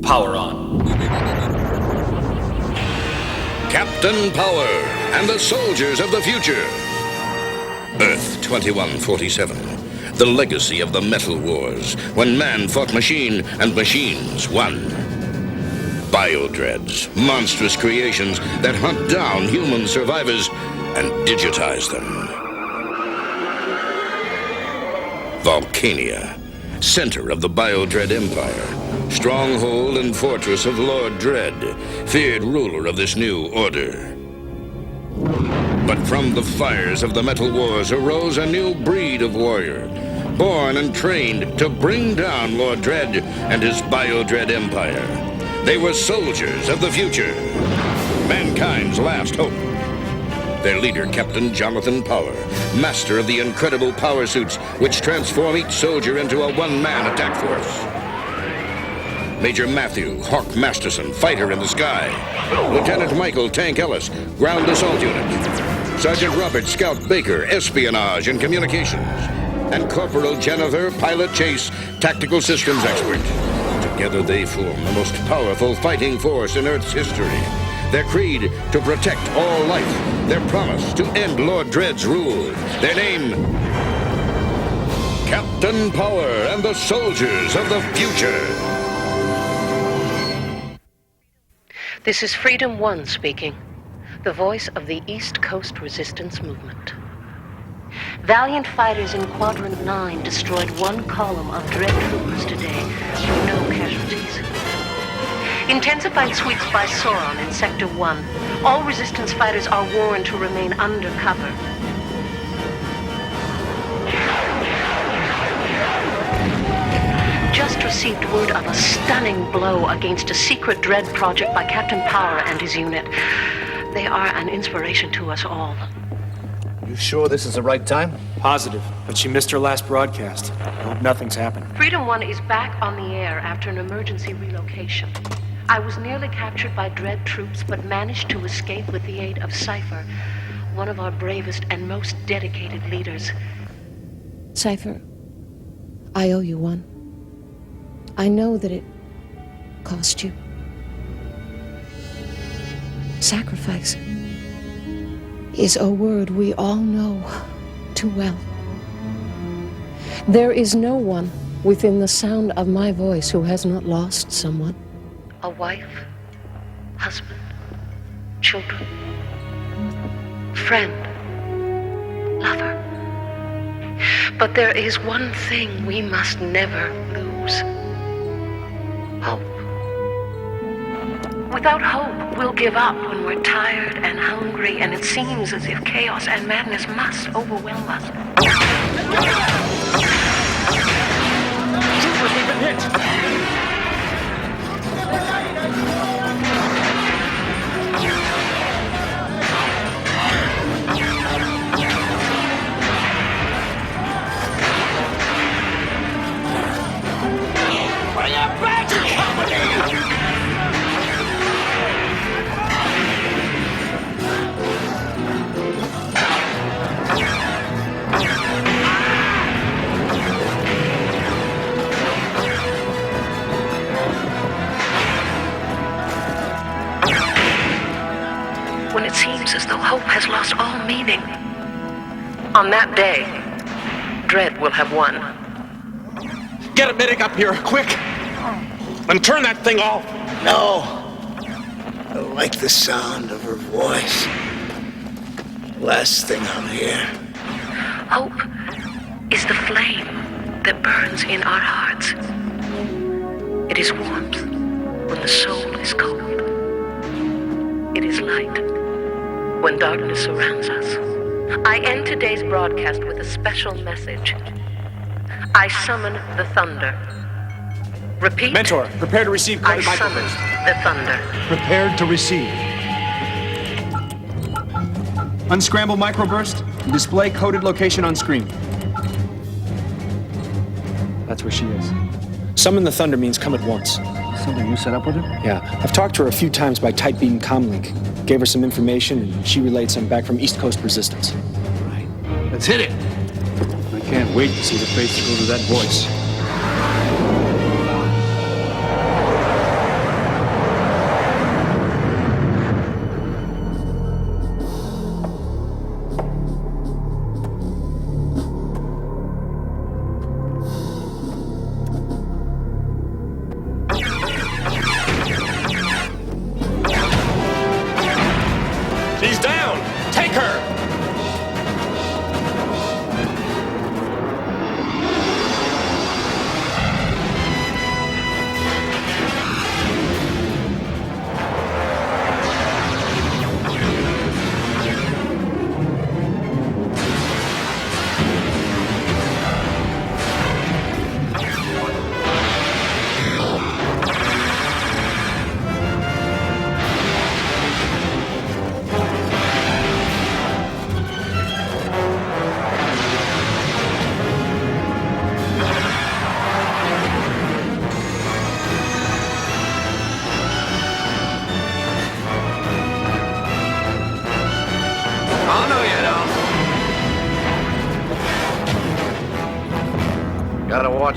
Power on. Captain Power and the soldiers of the future. Earth 2147. The legacy of the Metal Wars, when man fought machine and machines won. Biodreads, monstrous creations that hunt down human survivors and digitize them. Volcania, center of the Biodread Empire, stronghold and fortress of Lord Dread, feared ruler of this new order. But from the fires of the Metal Wars arose a new breed of warrior, born and trained to bring down Lord Dread and his Biodread Empire. They were soldiers of the future, mankind's last hope. Their leader, Captain Jonathan Power, master of the incredible power suits which transform each soldier into a one-man attack force. Major Matthew Hawk Masterson, fighter in the sky. Lieutenant Michael Tank Ellis, ground assault unit. Sergeant Robert Scout Baker, espionage and communications. And Corporal Jennifer Pilot Chase, tactical systems expert. Together they form the most powerful fighting force in Earth's history. Their creed, to protect all life. Their promise, to end Lord Dread's rule. Their name, Captain Power and the soldiers of the future. This is Freedom One speaking, the voice of the East Coast Resistance Movement. Valiant fighters in Quadrant 9 destroyed one column of Dread troopers today with no casualties. Intensified sweeps by Sauron in Sector 1. All Resistance fighters are warned to remain under cover. Just received word of a stunning blow against a secret Dread project by Captain Power and his unit. They are an inspiration to us all. You sure this is the right time? Positive, but she missed her last broadcast. I hope nothing's happened. Freedom One is back on the air after an emergency relocation. I was nearly captured by Dread troops, but managed to escape with the aid of Cypher, one of our bravest and most dedicated leaders. Cypher, I owe you one. I know that it cost you. Sacrifice is a word we all know too well. There is no one within the sound of my voice who has not lost someone. A wife, husband, children, friend, lover. But there is one thing we must never lose. Hope. Without hope, we'll give up when we're tired and hungry, and it seems as if chaos and madness must overwhelm us. Troopers, we've been hit! Bring it back, company! When it seems as though hope has lost all meaning. On that day, Dread will have won. Get a medic up here, quick! And turn that thing off! No. I like the sound of her voice. Last thing I'll hear. Hope is the flame that burns in our hearts. It is warmth when the soul is cold. It is light when darkness surrounds us. I end today's broadcast with a special message. I summon the thunder. Repeat. Mentor, prepare to receive I coded summon microburst. the thunder. Prepared to receive. Unscramble microburst and display coded location on screen. That's where she is. Summon the thunder means come at once. Something you set up with her? Yeah, I've talked to her a few times by tight beam comlink. Gave her some information, and she relayed some back from East Coast Resistance. Right. Let's hit it. I can't wait to see the face go to that voice.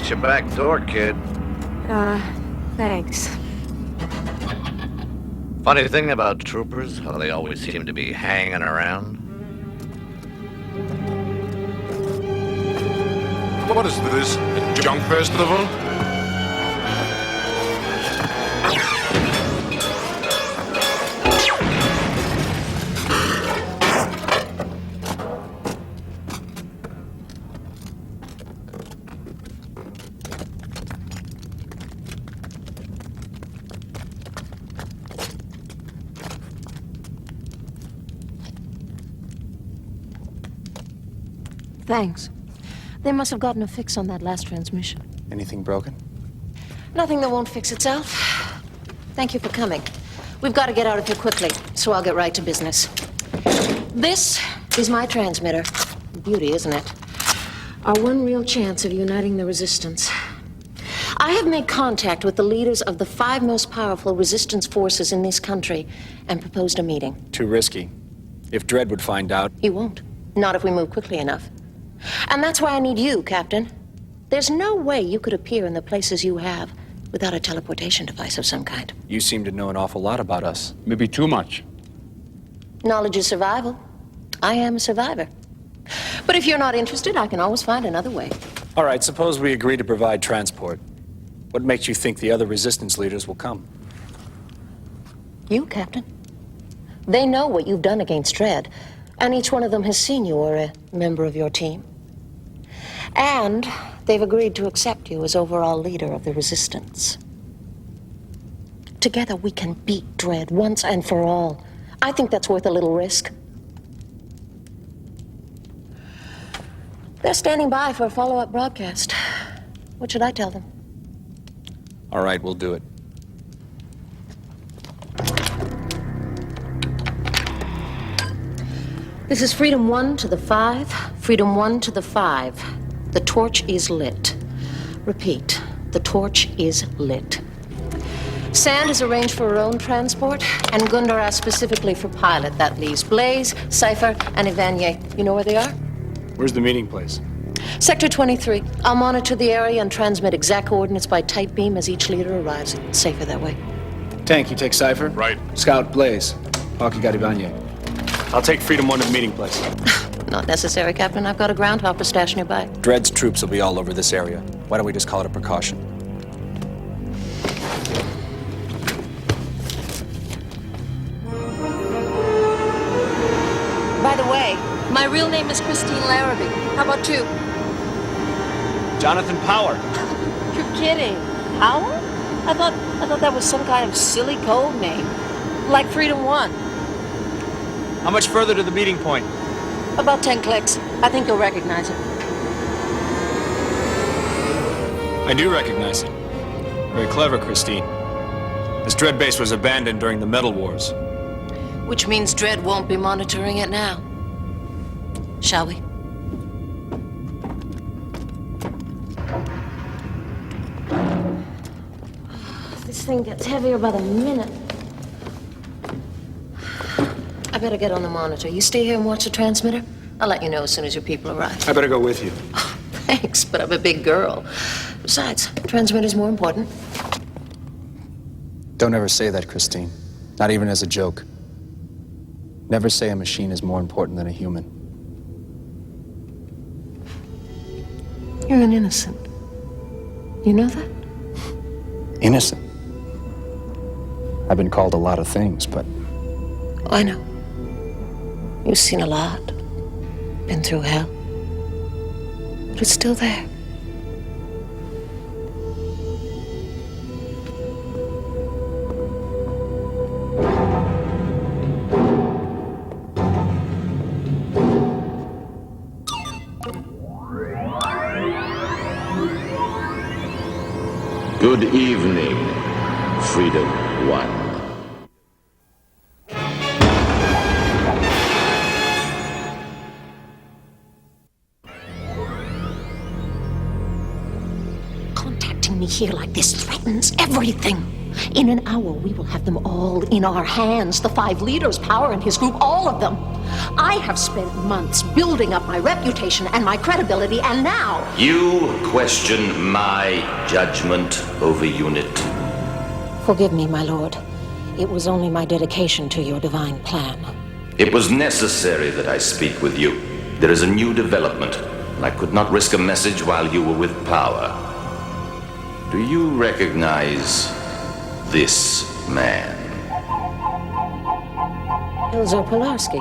Watch your back door, kid. Thanks. Funny thing about troopers, how they always seem to be hanging around. What is this? A junk festival? Thanks. They must have gotten a fix on that last transmission. Anything broken? Nothing that won't fix itself. Thank you for coming. We've got to get out of here quickly, so I'll get right to business. This is my transmitter. Beauty, isn't it? Our one real chance of uniting the resistance. I have made contact with the leaders of the 5 most powerful resistance forces in this country and proposed a meeting. Too risky. If Dredd would find out... He won't. Not if we move quickly enough. And that's why I need you, Captain. There's no way you could appear in the places you have without a teleportation device of some kind. You seem to know an awful lot about us. Maybe too much. Knowledge is survival. I am a survivor. But if you're not interested, I can always find another way. All right, suppose we agree to provide transport. What makes you think the other resistance leaders will come? You, Captain. They know what you've done against Dredd, and each one of them has seen you or a member of your team. And they've agreed to accept you as overall leader of the resistance. Together we can beat Dredd once and for all. I think that's worth a little risk. They're standing by for a follow-up broadcast. What should I tell them? All right, we'll do it. This is Freedom 1 to the 5, Freedom 1 to the 5. The torch is lit. Repeat, the torch is lit. Sand is arranged for her own transport, and Gundar asked specifically for pilot. That leaves Blaze, Cypher, and Ivanier. You know where they are? Where's the meeting place? Sector 23. I'll monitor the area and transmit exact coordinates by tight beam as each leader arrives. It's safer that way. Tank, you take Cypher? Right. Scout, Blaze. Hawk, you got Ivanier. I'll take Freedom 1 to the meeting place. Not necessary, Captain. I've got a groundhopper stashed nearby. Dredd's troops will be all over this area. Why don't we just call it a precaution? By the way, my real name is Christine Larrabee. How about you? Jonathan Power. You're kidding. Power? I thought that was some kind of silly code name. Like Freedom 1. How much further to the meeting point? About 10 clicks. I think you'll recognize it. I do recognize it. Very clever, Christine. This Dredd base was abandoned during the Metal Wars. Which means Dredd won't be monitoring it now. Shall we? This thing gets heavier by the minute. I better get on the monitor. You stay here and watch the transmitter? I'll let you know as soon as your people arrive. I better go with you. Oh, thanks, but I'm a big girl. Besides, transmitter's more important. Don't ever say that, Christine. Not even as a joke. Never say a machine is more important than a human. You're an innocent. You know that? Innocent. I've been called a lot of things, but... Oh, I know. You've seen a lot. Been through hell. But it's still there. Good evening, Freedom 1. Contacting me here like this threatens everything. In an hour, we will have them all in our hands. The 5 leaders, Power and his group, all of them. I have spent months building up my reputation and my credibility, and now... You question my judgment over Unit. Forgive me, my lord. It was only my dedication to your divine plan. It was necessary that I speak with you. There is a new development, and I could not risk a message while you were with Power. Do you recognize this man? Elzo Polarski.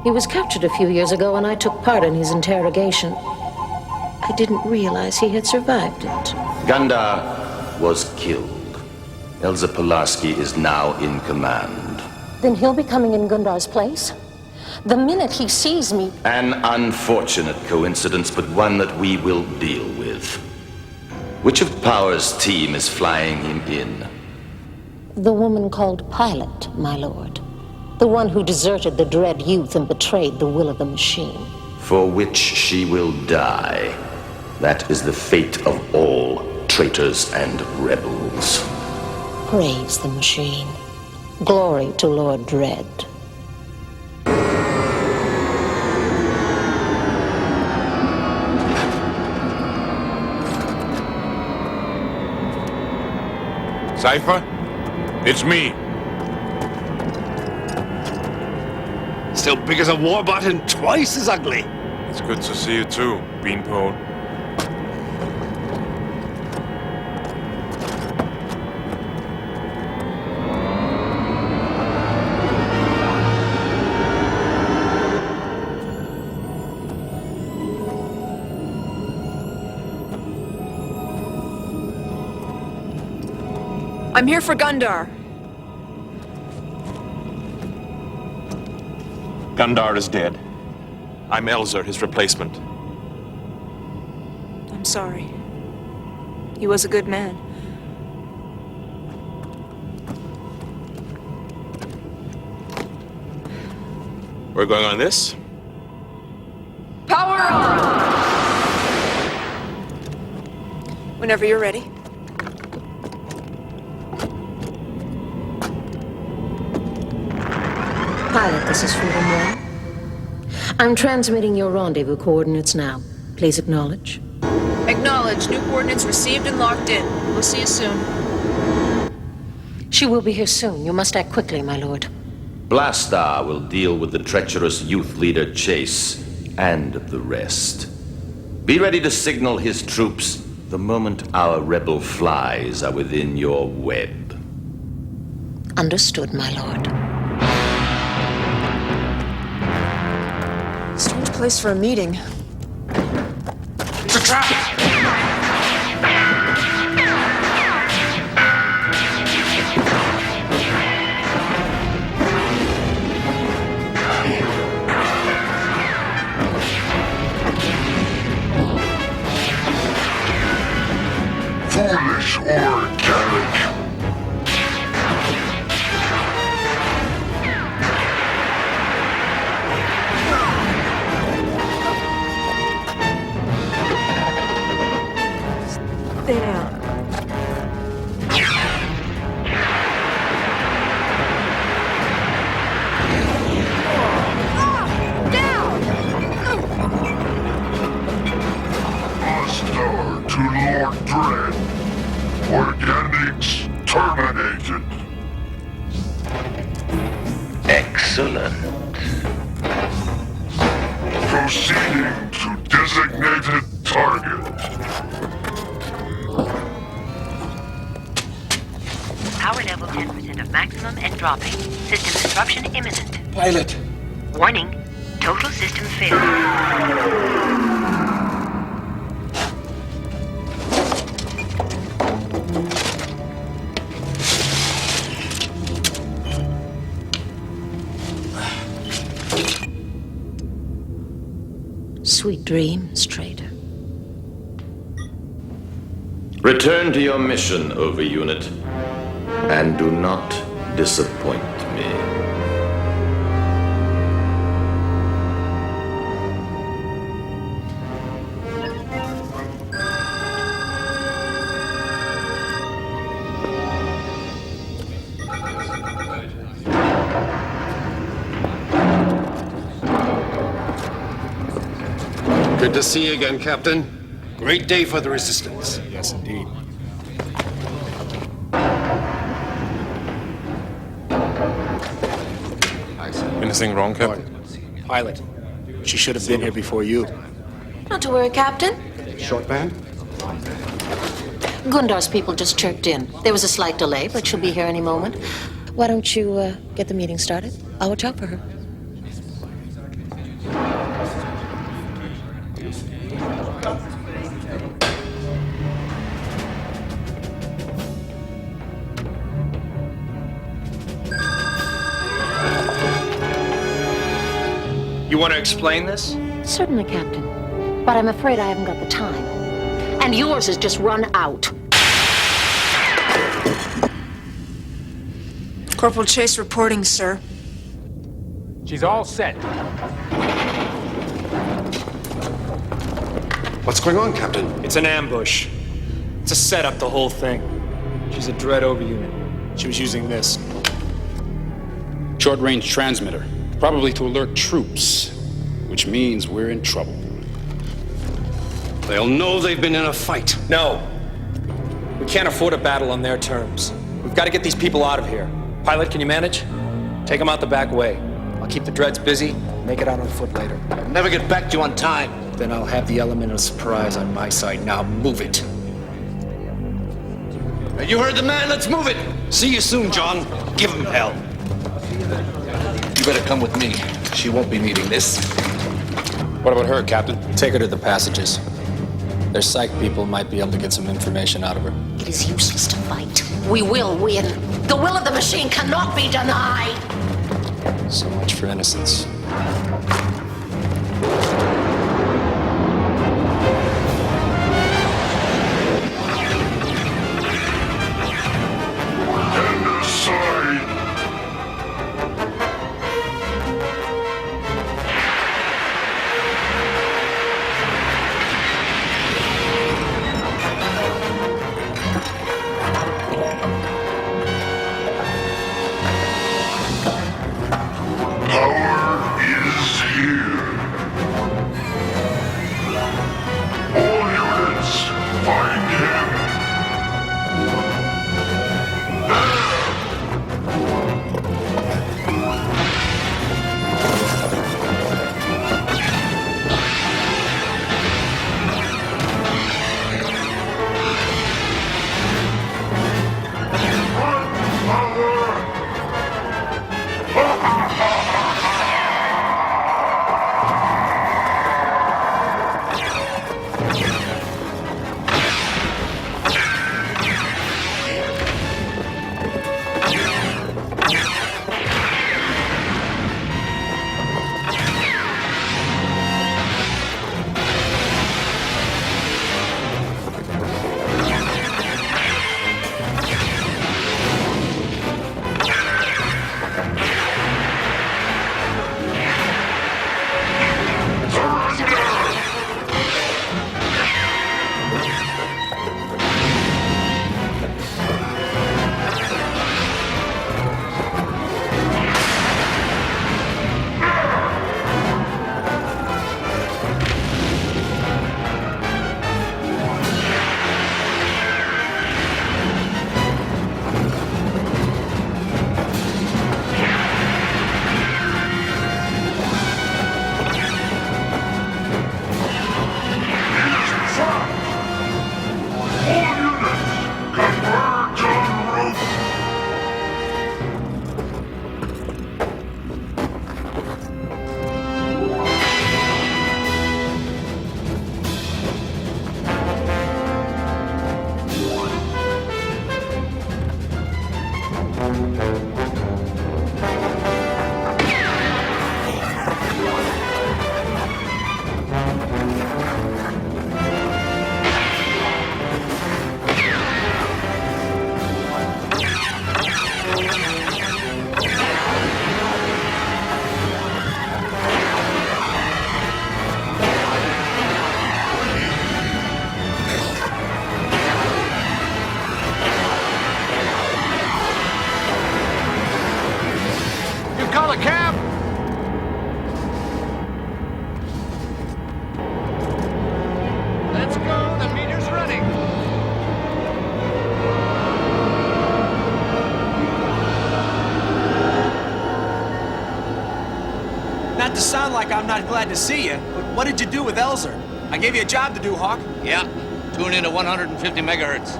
He was captured a few years ago, and I took part in his interrogation. I didn't realize he had survived it. Gundar was killed. Elza Polarski is now in command. Then he'll be coming in Gundar's place? The minute he sees me... An unfortunate coincidence, but one that we will deal with. Which of Power's team is flying him in? The woman called Pilot, my lord. The one who deserted the Dread youth and betrayed the will of the machine. For which she will die. That is the fate of all traitors and rebels. Praise the machine. Glory to Lord Dread. Cypher? It's me. Still big as a warbot and twice as ugly. It's good to see you too, Beanpole. I'm here for Gundar. Gundar is dead. I'm Elzer, his replacement. I'm sorry. He was a good man. We're going on this? Power on! Whenever you're ready. Pilot, this is Freedom 1. I'm transmitting your rendezvous coordinates now. Please acknowledge. Acknowledge. New coordinates received and locked in. We'll see you soon. She will be here soon. You must act quickly, my lord. Blastar will deal with the treacherous youth leader Chase and the rest. Be ready to signal his troops the moment our rebel flies are within your web. Understood, my lord. Strange place for a meeting. It's a trap! Foolish organic. Stay down. Hostile to Lord Dread. Organics terminated. Excellent. Proceeding to designated target. Power level 10% of maximum and dropping. System disruption imminent. Pilot. Warning. Total system failure. Sweet dreams, traitor. Return to your mission, Overunit, and do not disappoint me. Good to see you again, Captain. Great day for the Resistance. Yes, indeed. Anything wrong, Captain? Pilot. She should have been here before you. Not to worry, Captain. Short man? Gundar's people just chirped in. There was a slight delay, but she'll be here any moment. Why don't you get the meeting started? I'll watch out for her. You want to explain this? Certainly, Captain. But I'm afraid I haven't got the time. And yours has just run out. Corporal Chase reporting, sir. She's all set. What's going on, Captain? It's an ambush. It's a setup, the whole thing. She's a Dread over unit. She was using this. Short-range transmitter. Probably to alert troops, which means we're in trouble. They'll know they've been in a fight. No. We can't afford a battle on their terms. We've got to get these people out of here. Pilot, can you manage? Take them out the back way. I'll keep the Dreads busy, make it out on foot later. I'll never get back to you on time. Then I'll have the element of surprise on my side. Now move it. You heard the man, let's move it. See you soon, John. Give him hell. You better come with me. She won't be needing this. What about her, Captain? Take her to the passages. Their psych people might be able to get some information out of her. It is useless to fight. We will win. The will of the machine cannot be denied. So much for innocence. And aside. Power is sound like I'm not glad to see you, but what did you do with Elzer? I gave you a job to do, Hawk. Yeah. Tune in at 150 megahertz.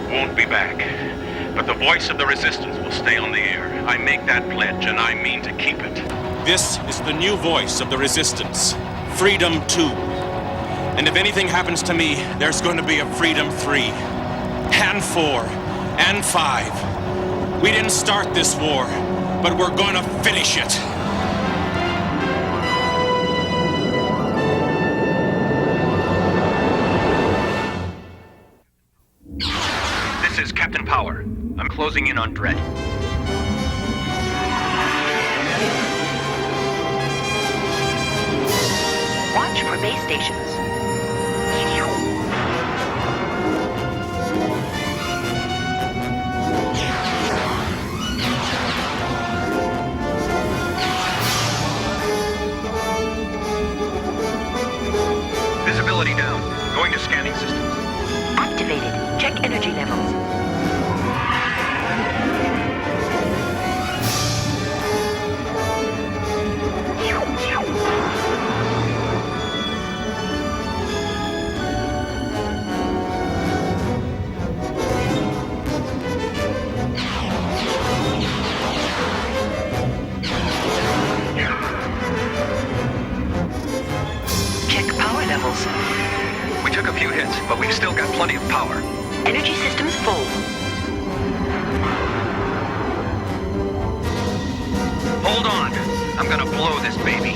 Won't be back. But the voice of the Resistance will stay on the air. I make that pledge, and I mean to keep it. This is the new voice of the Resistance. Freedom 2. And if anything happens to me, there's going to be a Freedom 3. And 4. And 5. We didn't start this war, but we're going to finish it. This is Captain Power. I'm closing in on Dredd. Watch for base stations. Visibility down. Going to scanning systems. Activated. Check energy levels. We took a few hits, but we've still got plenty of power. Energy systems full. Hold on. I'm gonna blow this baby.